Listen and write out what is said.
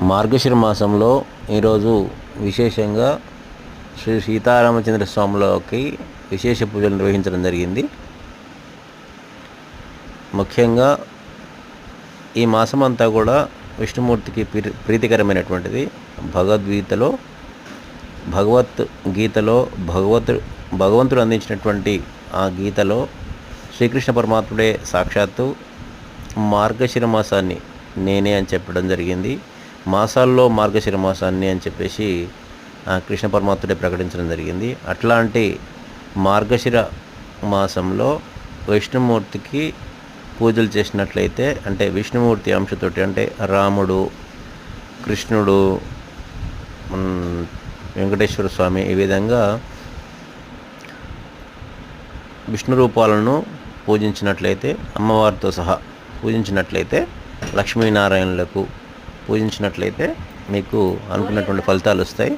మార్గశిర మాసంలో ఈరోజు విశేషంగా శ్రీ సీతారామచంద్ర స్వాములకి విశేష పూజలు నిర్వహించడం జరిగింది. ముఖ్యంగా ఈ మాసం అంతా కూడా విష్ణుమూర్తికి ప్రీతికరమైనటువంటిది. భగవద్గీతలో భగవంతుడు అందించినటువంటి ఆ గీతలో శ్రీకృష్ణ పరమాత్ముడే సాక్షాత్తు మార్గశిర మాసాన్ని నేనే అని చెప్పడం జరిగింది. మాసాల్లో మార్గశిర మాసాన్ని అని చెప్పేసి కృష్ణ పరమాత్ముడే ప్రకటించడం జరిగింది. అట్లాంటి మార్గశిర మాసంలో విష్ణుమూర్తికి పూజలు చేసినట్లయితే, అంటే విష్ణుమూర్తి అంశతోటి, అంటే రాముడు, కృష్ణుడు, వెంకటేశ్వర స్వామి, ఈ విధంగా విష్ణు రూపాలను పూజించినట్లయితే, అమ్మవారితో సహా పూజించినట్లయితే, లక్ష్మీనారాయణులకు పూజించినట్లయితే మీకు అనుకున్నటువంటి ఫలితాలు వస్తాయి.